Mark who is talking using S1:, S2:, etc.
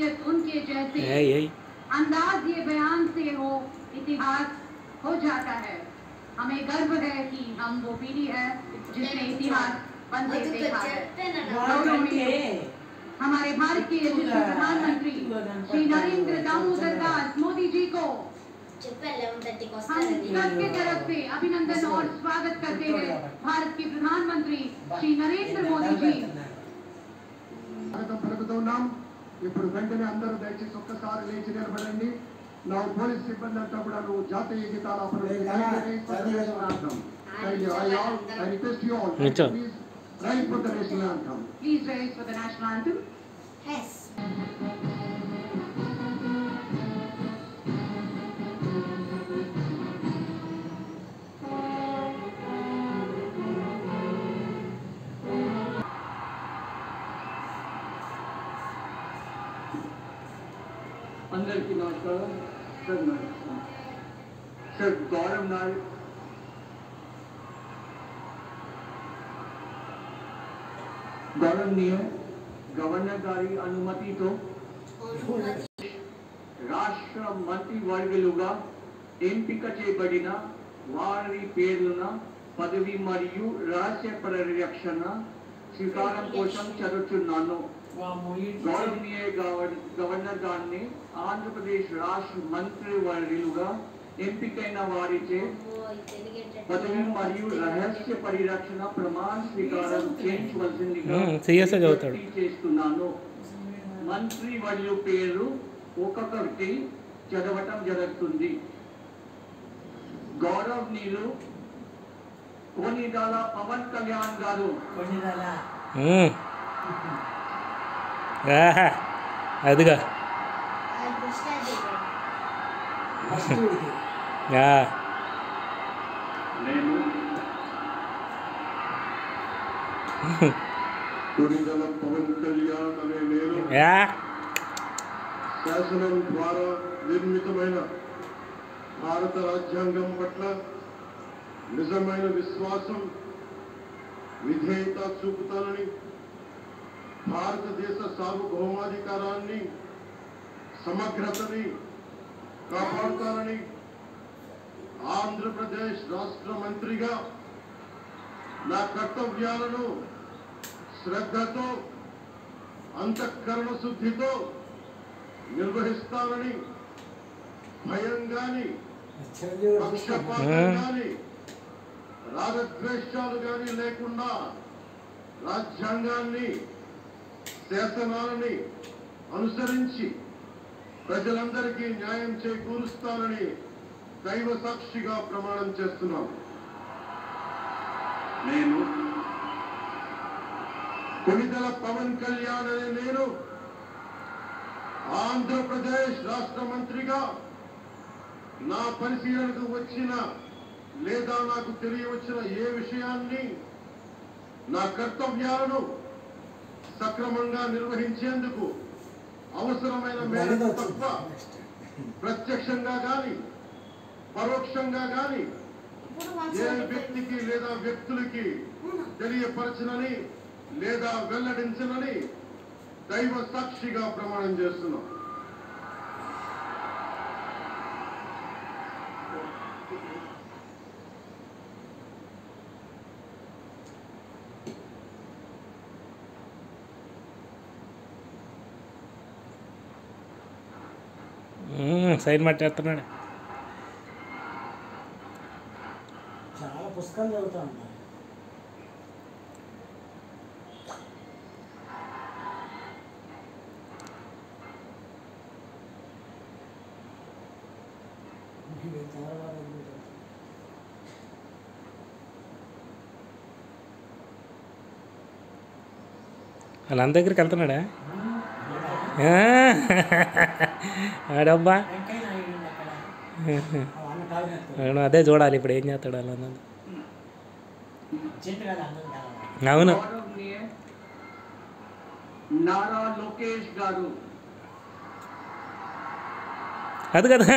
S1: शख्सियत उनके जैसे अंदाज ये बयान से हो इतिहास हो जाता है। हमें गर्व है कि हम वो पीढ़ी है जिसने इतिहास बनते देखा है। हमारे भारत के यशस्वी प्रधानमंत्री श्री नरेंद्र दामोदर दास मोदी जी को हम सबके तरफ से अभिनंदन और स्वागत करते हैं। भारत के प्रधानमंत्री श्री नरेंद्र मोदी जी।
S2: ఇప్పుడు వెంటనే అందరూ దయచేసి ఒక్కసారి లేచి నిలబడండి. నా పోలీస్ సిబ్బంది అంతా కూడా జాతీయ గీతాలు I request you all please rise for the national anthem.
S1: Please rise for the national anthem. Yes.
S2: అందరికీ నమస్కారం. సార్ గౌరవ్ నాయక్ గౌరవనీయ గవర్నర్ గారి అనుమతితో రాష్ట్ర మంత్రివర్యులుగా ఎంపిక చేయబడిన వారి పేర్లున పదవి మరియు రహస్య పరిరక్షణ స్వీకారం కోసం చదువుతున్నాను. గౌరవనీయ గవర్నర్ గారిని ఆంధ్రప్రదేశ్ రాష్ట్ర మంత్రివర్యులుగా ఎంపికైన వారిచే పదవి మరియు రహస్య పరిరక్షణ ప్రమాణ స్వీకారం చేయించవలసిందిగా చేస్తున్నాను. మంత్రివర్యుల పేరు ఒక్కొక్కటి చదవటం జరుగుతుంది. గౌరవనీయులు కొనిదాల పవన్ కళ్యాణ్ గారు.
S3: అదిగా
S2: నేను కొనిదాల పవన్ కళ్యాణ్ అనే నేను శాసనం ద్వారా నిర్మితమైన భారత రాజ్యాంగం పట్ల నిజమైన విశ్వాసం విధేయత చూపుతానని, భారతదేశ సార్వభౌమాధికారాన్ని సమగ్రతని కాపాడుతానని, ఆంధ్రప్రదేశ్ రాష్ట్ర మంత్రిగా నా కర్తవ్యాలను శ్రద్ధతో అంతఃకరణ శుద్ధితో నిర్వహిస్తానని, భయం గాని పక్షపాతం గాని రాగద్వేషాలు గాని లేకుండా రాజ్యాంగాన్ని శాసనాలని అనుసరించి ప్రజలందరికీ న్యాయం చేకూరుస్తానని దైవ సాక్షిగా ప్రమాణం చేస్తున్నాం. నేను కొనిదెల పవన్ కళ్యాణ్ అనే నేను ఆంధ్రప్రదేశ్ రాష్ట్ర మంత్రిగా నా పరిశీలనకు వచ్చిన లేదా నాకు తెలియవచ్చిన ఏ విషయాన్ని నా కర్తవ్యాలను సక్రమంగా నిర్వహించేందుకు అవసరమైన మేరకు తప్ప ప్రత్యక్షంగా గాని పరోక్షంగా గాని ఏ వ్యక్తికి లేదా వ్యక్తులకి తెలియపరచనని లేదా వెల్లడించనని దైవ సాక్షిగా ప్రమాణం చేస్తున్నాం.
S3: సైన్ మాట్లాడుతున్నాడు.
S4: చాలా పుస్తకాలు చదువుతా ఉంటాను.
S3: వాళ్ళ దగ్గరికి వెళ్తున్నాడా ఆడబ్బా? అదే చూడాలి ఇప్పుడు ఏం చేస్తాడు అలా. అవును,
S2: నారా లోకేష్ గారు
S3: అది కదా